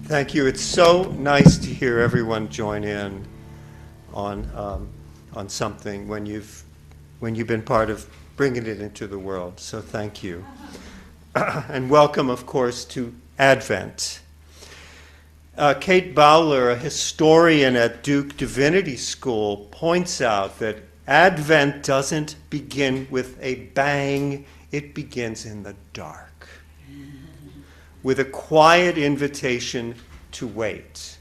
Thank you. It's so nice to hear everyone join in on something when you've been part of bringing it into the world. So thank you. And welcome, of course, to Advent. Kate Bowler, a historian at Duke Divinity School, points out that Advent doesn't begin with a bang, it begins in the dark, with a quiet invitation to wait,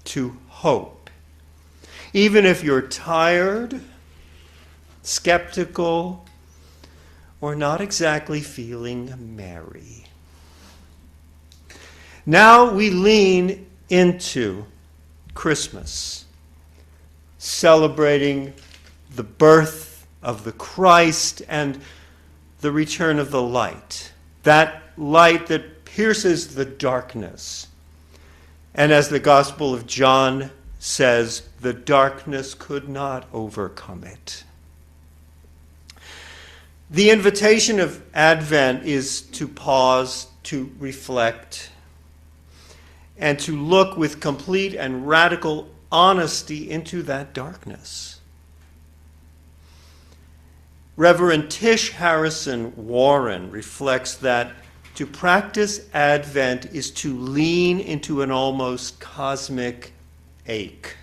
to hope. Even if you're tired, skeptical, or not exactly feeling merry. Now we lean into Christmas, celebrating the birth of the Christ and the return of the light. That light that pierces the darkness. And as the Gospel of John says, the darkness could not overcome it. The invitation of Advent is to pause, to reflect, and to look with complete and radical honesty into that darkness. Reverend Tish Harrison Warren reflects that to practice Advent is to lean into an almost cosmic ache,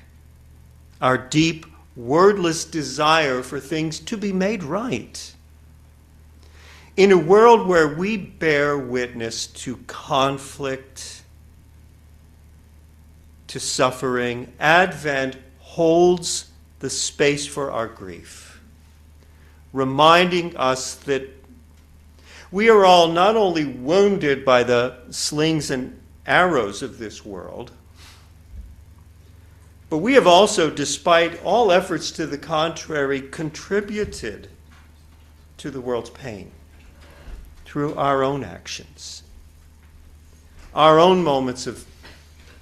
our deep, wordless desire for things to be made right. In a world where we bear witness to conflict, to suffering, Advent holds the space for our grief, reminding us that we are all not only wounded by the slings and arrows of this world, but we have also, despite all efforts to the contrary, contributed to the world's pain through our own actions, our own moments of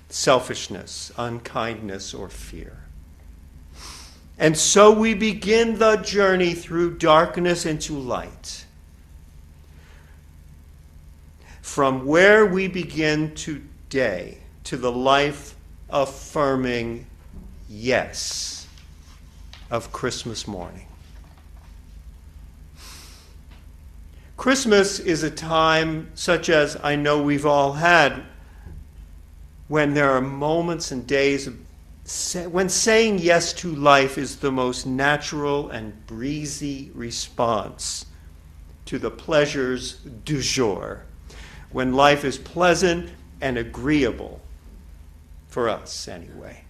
selfishness, unkindness, or fear. And so we begin the journey through darkness into light. From where we begin today to the life-affirming yes of Christmas morning. Christmas is a time such as I know we've all had when there are moments and days when saying yes to life is the most natural and breezy response to the pleasures du jour, when life is pleasant and agreeable, for us anyway.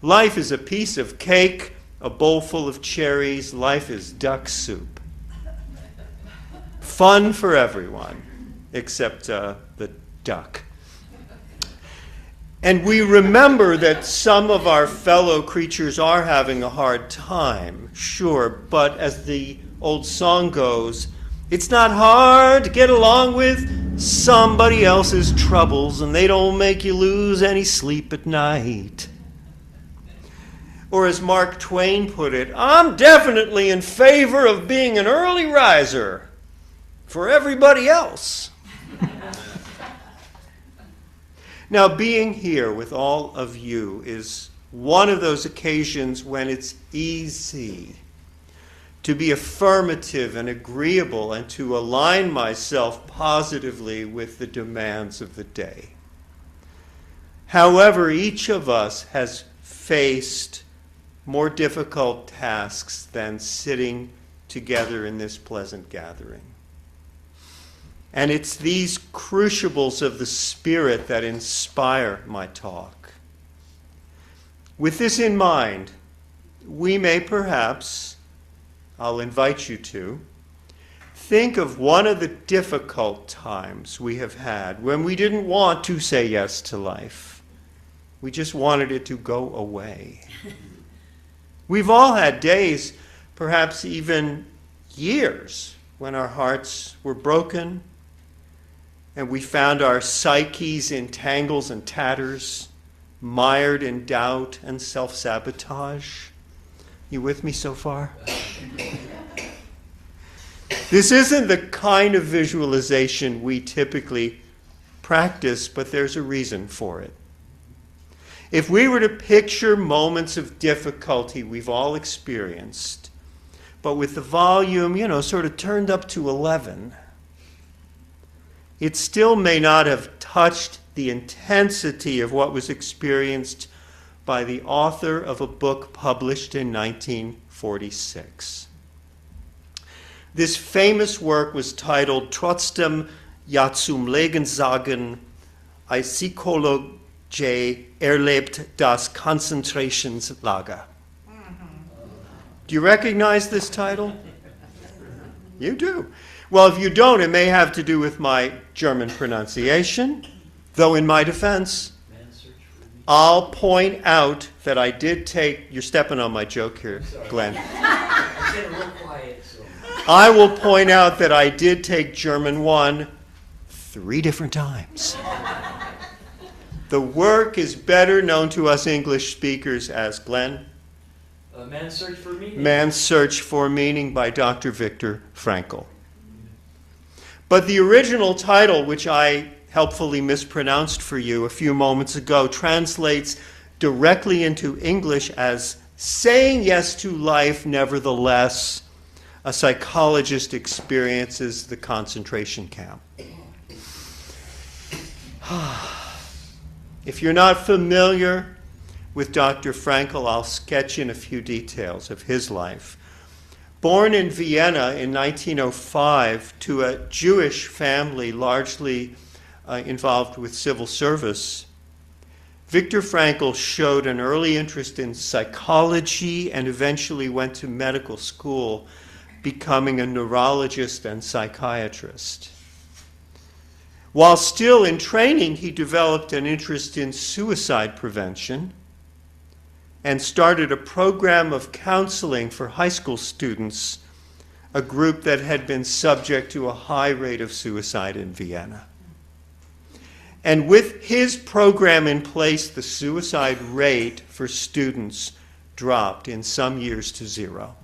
Life is a piece of cake, a bowl full of cherries. Life is duck soup. Fun for everyone, except the duck. And we remember that some of our fellow creatures are having a hard time, sure, but as the old song goes, it's not hard to get along with somebody else's troubles, and they don't make you lose any sleep at night. Or as Mark Twain put it, I'm definitely in favor of being an early riser for everybody else. Now, being here with all of you is one of those occasions when it's easy to be affirmative and agreeable and to align myself positively with the demands of the day. However, each of us has faced more difficult tasks than sitting together in this pleasant gathering. And it's these crucibles of the Spirit that inspire my talk. With this in mind, we may perhaps, I'll invite you to, think of one of the difficult times we have had when we didn't want to say yes to life. We just wanted it to go away. We've all had days, perhaps even years, when our hearts were broken, and we found our psyches in tangles and tatters, mired in doubt and self-sabotage. You with me so far? This isn't the kind of visualization we typically practice, but there's a reason for it. If we were to picture moments of difficulty we've all experienced, but with the volume, sort of turned up to 11, it still may not have touched the intensity of what was experienced by the author of a book published in 1946. This famous work was titled Trotzdem ja zum Leben sagen, ein Psychologe erlebt das Konzentrationslager. Do you recognize this title? You do. Well, if you don't, it may have to do with my German pronunciation, though in my defense, I'll point out that I did take, you're stepping on my joke here, Glenn. I will point out that I did take German 1 3 different times. The work is better known to us English speakers as, Glenn? Man's Search for Meaning. Man's Search for Meaning by Dr. Viktor Frankl. But the original title, which I helpfully mispronounced for you a few moments ago, translates directly into English as Saying Yes to Life, Nevertheless, a Psychologist Experiences the Concentration Camp. If you're not familiar with Dr. Frankl, I'll sketch in a few details of his life. Born in Vienna in 1905 to a Jewish family largely involved with civil service, Viktor Frankl showed an early interest in psychology and eventually went to medical school, becoming a neurologist and psychiatrist. While still in training, he developed an interest in suicide prevention and started a program of counseling for high school students, a group that had been subject to a high rate of suicide in Vienna. And with his program in place, the suicide rate for students dropped in some years to 0.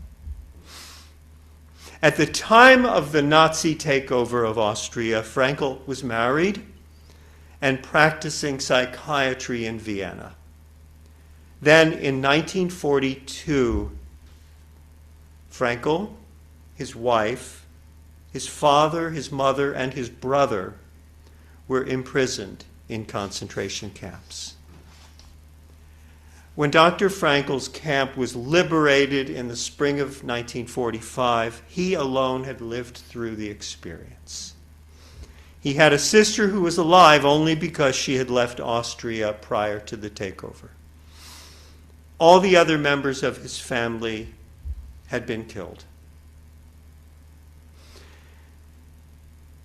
At the time of the Nazi takeover of Austria, Frankl was married and practicing psychiatry in Vienna. Then in 1942, Frankl, his wife, his father, his mother, and his brother were imprisoned in concentration camps. When Dr. Frankl's camp was liberated in the spring of 1945, he alone had lived through the experience. He had a sister who was alive only because she had left Austria prior to the takeover. All the other members of his family had been killed.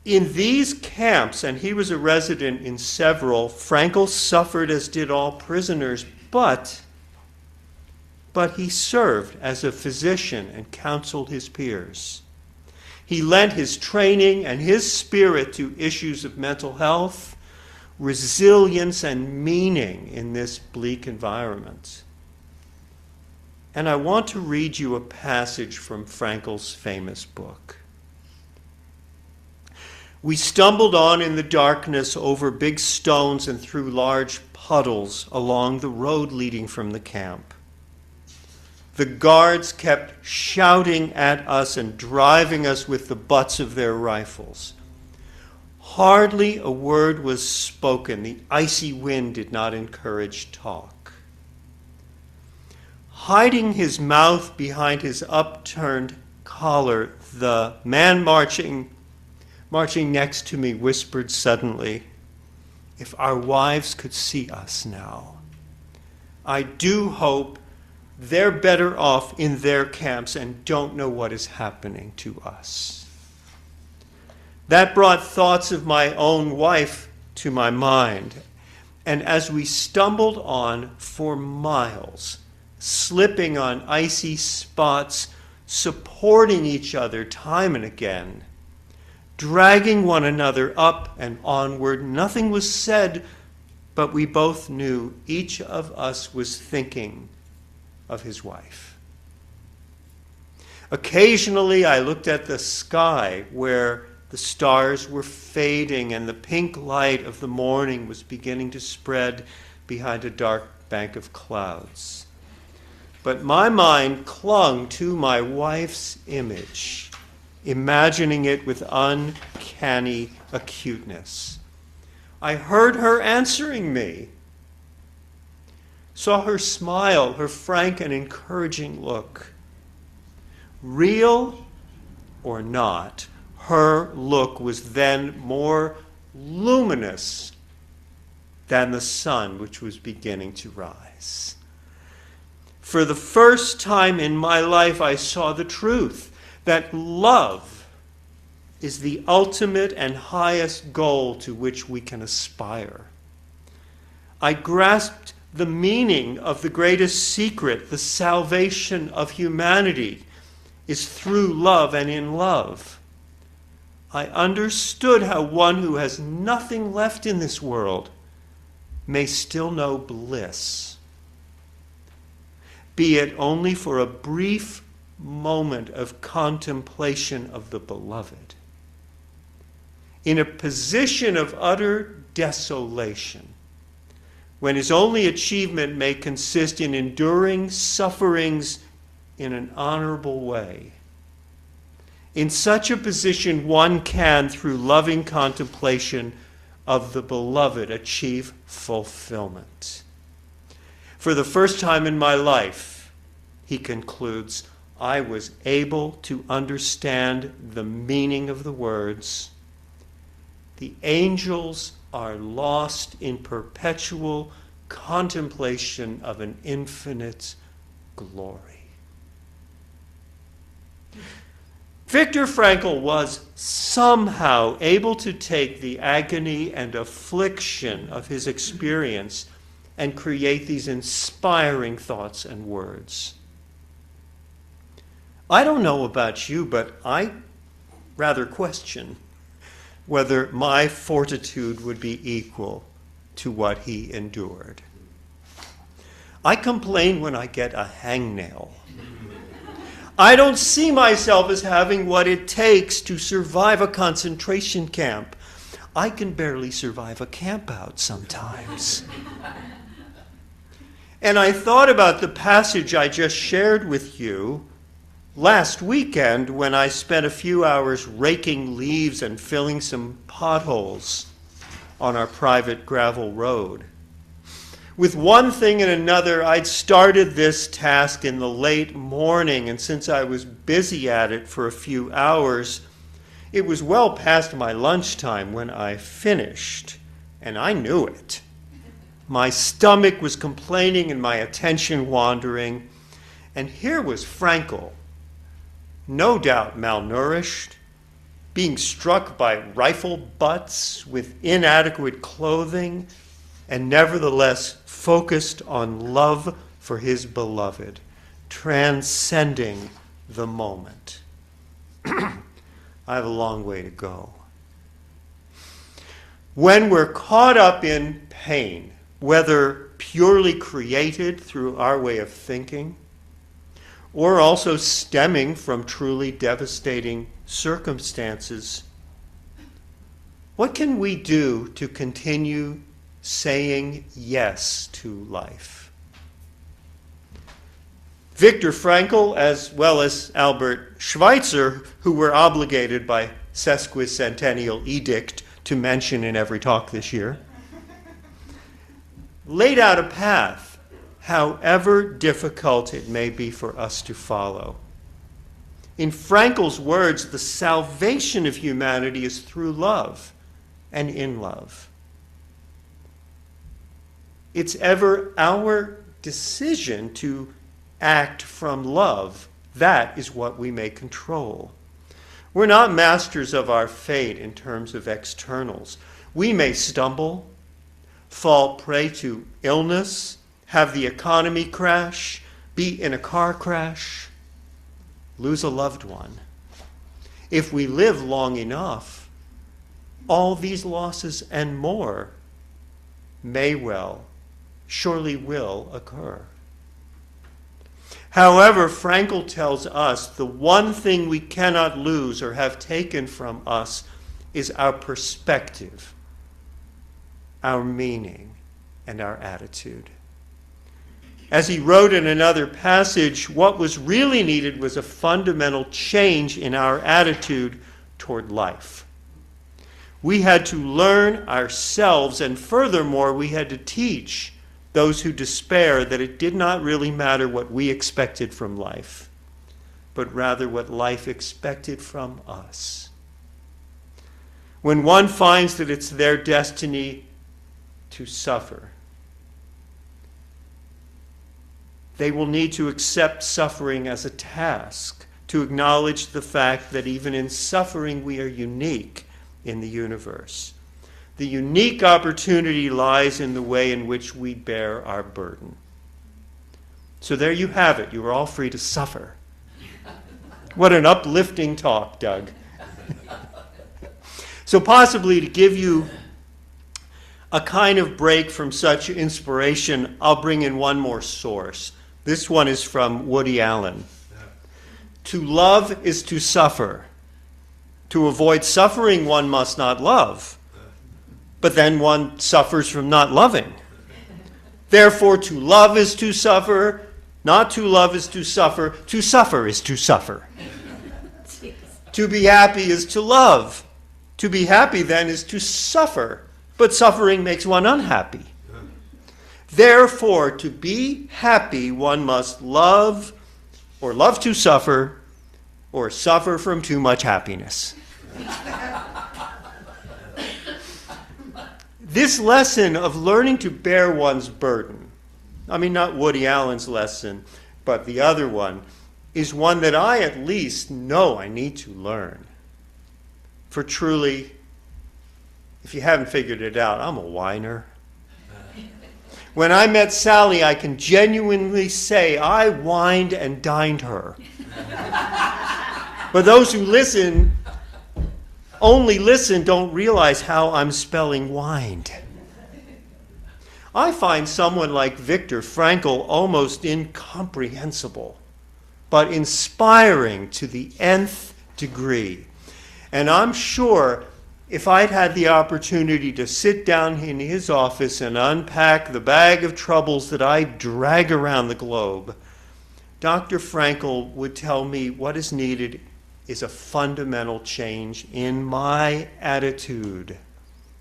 In these camps, and he was a resident in several, Frankl suffered as did all prisoners, but he served as a physician and counseled his peers. He lent his training and his spirit to issues of mental health, resilience, and meaning in this bleak environment. And I want to read you a passage from Frankl's famous book. We stumbled on in the darkness over big stones and through large puddles along the road leading from the camp. The guards kept shouting at us and driving us with the butts of their rifles. Hardly a word was spoken. The icy wind did not encourage talk. Hiding his mouth behind his upturned collar, the man marching next to me whispered suddenly, "If our wives could see us now. I do hope they're better off in their camps and don't know what is happening to us." That brought thoughts of my own wife to my mind. And as we stumbled on for miles, slipping on icy spots, supporting each other time and again, dragging one another up and onward, nothing was said, but we both knew each of us was thinking of his wife. Occasionally I looked at the sky where The stars were fading, and the pink light of the morning was beginning to spread behind a dark bank of clouds. But my mind clung to my wife's image, imagining it with uncanny acuteness. I heard her answering me, saw her smile, her frank and encouraging look. Real or not, her look was then more luminous than the sun which was beginning to rise. For the first time in my life, I saw the truth that love is the ultimate and highest goal to which we can aspire. I grasped the meaning of the greatest secret, the salvation of humanity, is through love and in love. I understood how one who has nothing left in this world may still know bliss, be it only for a brief moment of contemplation of the beloved. In a position of utter desolation, when his only achievement may consist in enduring sufferings in an honorable way. In such a position, one can, through loving contemplation of the beloved, achieve fulfillment. For the first time in my life, he concludes, I was able to understand the meaning of the words, the angels are lost in perpetual contemplation of an infinite glory. Viktor Frankl was somehow able to take the agony and affliction of his experience and create these inspiring thoughts and words. I don't know about you, but I rather question whether my fortitude would be equal to what he endured. I complain when I get a hangnail. I don't see myself as having what it takes to survive a concentration camp. I can barely survive a campout sometimes. And I thought about the passage I just shared with you last weekend when I spent a few hours raking leaves and filling some potholes on our private gravel road. With one thing and another, I'd started this task in the late morning, and since I was busy at it for a few hours, it was well past my lunchtime when I finished, and I knew it. My stomach was complaining and my attention wandering, and here was Frankl, no doubt malnourished, being struck by rifle butts with inadequate clothing, and nevertheless focused on love for his beloved, transcending the moment. I have a long way to go. When we're caught up in pain, whether purely created through our way of thinking, or also stemming from truly devastating circumstances, what can we do to continue saying yes to life? Viktor Frankl, as well as Albert Schweitzer, who were obligated by sesquicentennial edict to mention in every talk this year, laid out a path, however difficult it may be for us to follow. In Frankl's words, the salvation of humanity is through love and in love. It's ever our decision to act from love. That is what we may control. We're not masters of our fate in terms of externals. We may stumble, fall prey to illness, have the economy crash, be in a car crash, lose a loved one. If we live long enough, all these losses and more may well, surely will occur. However, Frankl tells us the one thing we cannot lose or have taken from us is our perspective, our meaning, and our attitude. As he wrote in another passage, what was really needed was a fundamental change in our attitude toward life. We had to learn ourselves, and furthermore, we had to teach those who despair that it did not really matter what we expected from life, but rather what life expected from us. When one finds that it's their destiny to suffer, they will need to accept suffering as a task, to acknowledge the fact that even in suffering we are unique in the universe. The unique opportunity lies in the way in which we bear our burden. So there you have it. You are all free to suffer. What an uplifting talk, Doug. So possibly to give you a kind of break from such inspiration, I'll bring in one more source. This one is from Woody Allen. To love is to suffer. To avoid suffering, one must not love. But then one suffers from not loving. Therefore, to love is to suffer. Not to love is to suffer. To suffer is to suffer. To be happy is to love. To be happy, then, is to suffer. But suffering makes one unhappy. Therefore, to be happy, one must love, or love to suffer, or suffer from too much happiness. This lesson of learning to bear one's burden, I mean not Woody Allen's lesson, but the other one, is one that I at least know I need to learn. For truly, if you haven't figured it out, I'm a whiner. When I met Sally, I can genuinely say I wined and dined her. But those who only listen, don't realize how I'm spelling wined. I find someone like Viktor Frankl almost incomprehensible, but inspiring to the nth degree. And I'm sure if I'd had the opportunity to sit down in his office and unpack the bag of troubles that I drag around the globe, Dr. Frankl would tell me what is needed is a fundamental change in my attitude.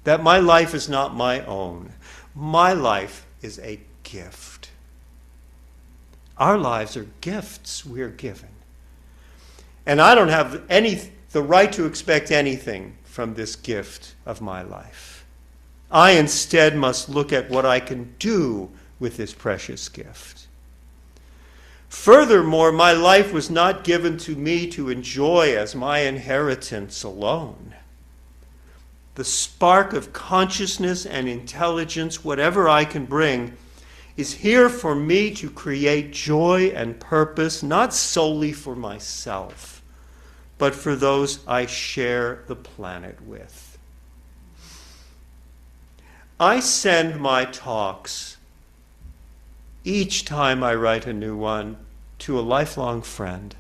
That my life is not my own. My life is a gift. Our lives are gifts we are given. And I don't have the right to expect anything from this gift of my life. I instead must look at what I can do with this precious gift. Furthermore, my life was not given to me to enjoy as my inheritance alone. The spark of consciousness and intelligence, whatever I can bring, is here for me to create joy and purpose, not solely for myself, but for those I share the planet with. I send my talks, each time I write a new one, to a lifelong friend,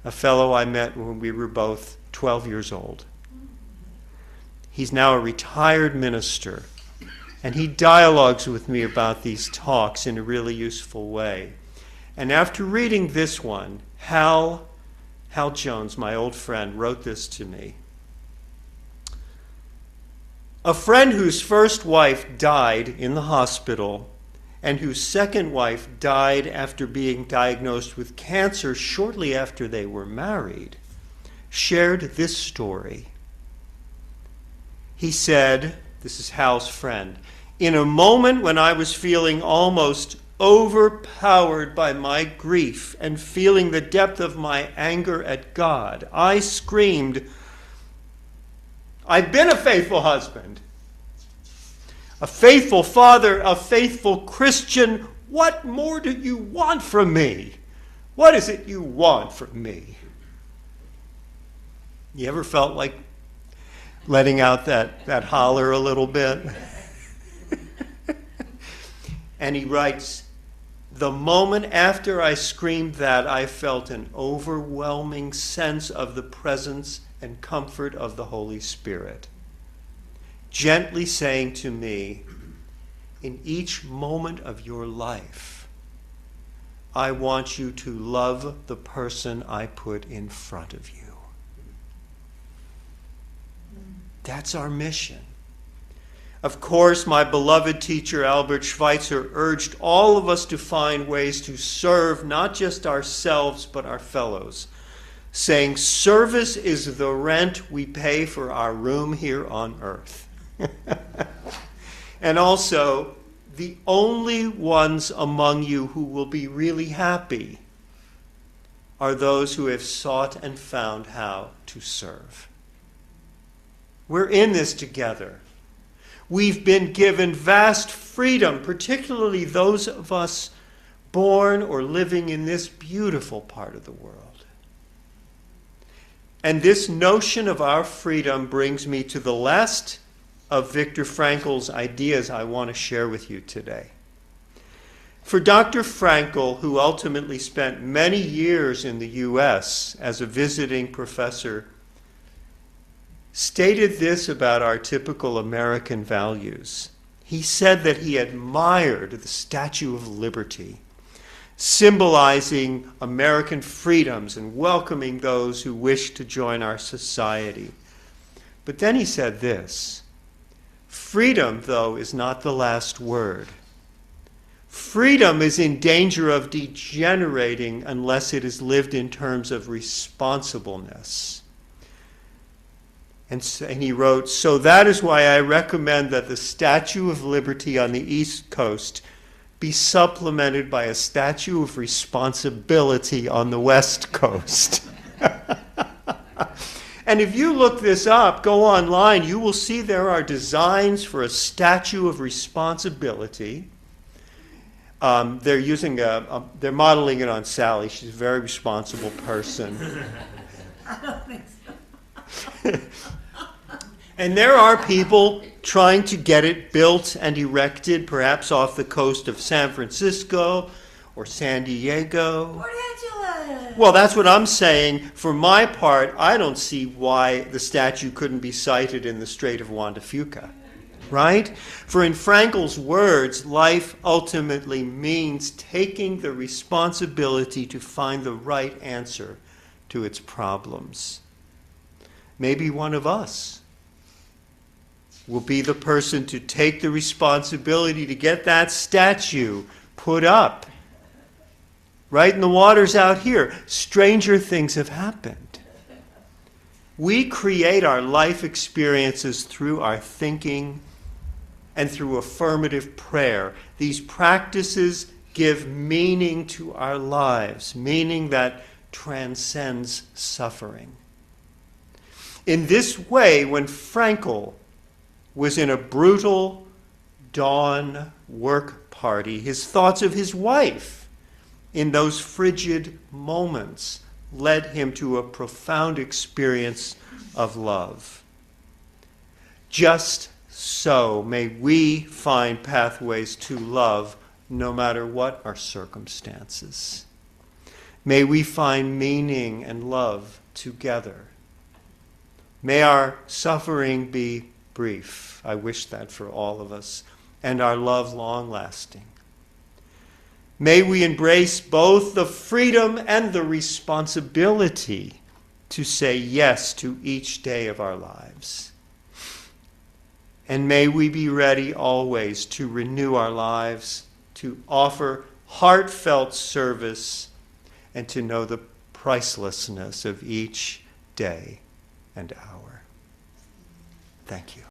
a fellow I met when we were both 12 years old. He's now a retired minister, and he dialogues with me about these talks in a really useful way. And after reading this one, Hal Jones, my old friend, wrote this to me. A friend whose first wife died in the hospital and whose second wife died after being diagnosed with cancer shortly after they were married, shared this story. He said, this is Hal's friend, in a moment when I was feeling almost overpowered by my grief and feeling the depth of my anger at God, I screamed, I've been a faithful husband, a faithful father, a faithful Christian. What more do you want from me? What is it you want from me? You ever felt like letting out that holler a little bit? And he writes, the moment after I screamed that, I felt an overwhelming sense of the presence and comfort of the Holy Spirit, gently saying to me, in each moment of your life, I want you to love the person I put in front of you. That's our mission. Of course, my beloved teacher Albert Schweitzer urged all of us to find ways to serve not just ourselves but our fellows, saying service is the rent we pay for our room here on earth. And also, the only ones among you who will be really happy are those who have sought and found how to serve. We're in this together. We've been given vast freedom, particularly those of us born or living in this beautiful part of the world. And this notion of our freedom brings me to the last of Viktor Frankl's ideas I want to share with you today. For Dr. Frankl, who ultimately spent many years in the U.S. as a visiting professor, stated this about our typical American values. He said that he admired the Statue of Liberty, symbolizing American freedoms and welcoming those who wish to join our society. But then he said this, freedom, though, is not the last word. Freedom is in danger of degenerating unless it is lived in terms of responsibleness. And he wrote, so that is why I recommend that the Statue of Liberty on the East Coast be supplemented by a Statue of Responsibility on the West Coast. And if you look this up, go online, you will see there are designs for a Statue of Responsibility. They're modeling it on Sally. She's a very responsible person. I don't think so. And there are people trying to get it built and erected, perhaps off the coast of San Francisco or San Diego. Port Angeles. Well, that's what I'm saying. For my part, I don't see why the statue couldn't be sited in the Strait of Juan de Fuca, right? For in Frankl's words, life ultimately means taking the responsibility to find the right answer to its problems. Maybe one of us will be the person to take the responsibility to get that statue put up. Right in the waters out here, stranger things have happened. We create our life experiences through our thinking and through affirmative prayer. These practices give meaning to our lives, meaning that transcends suffering. In this way, when Frankl was in a brutal dawn work party, his thoughts of his wife in those frigid moments led him to a profound experience of love. Just so may we find pathways to love no matter what our circumstances. May we find meaning and love together. May our suffering be brief. I wish that for all of us, and our love long-lasting. May we embrace both the freedom and the responsibility to say yes to each day of our lives. And may we be ready always to renew our lives, to offer heartfelt service, and to know the pricelessness of each day and hour. Thank you.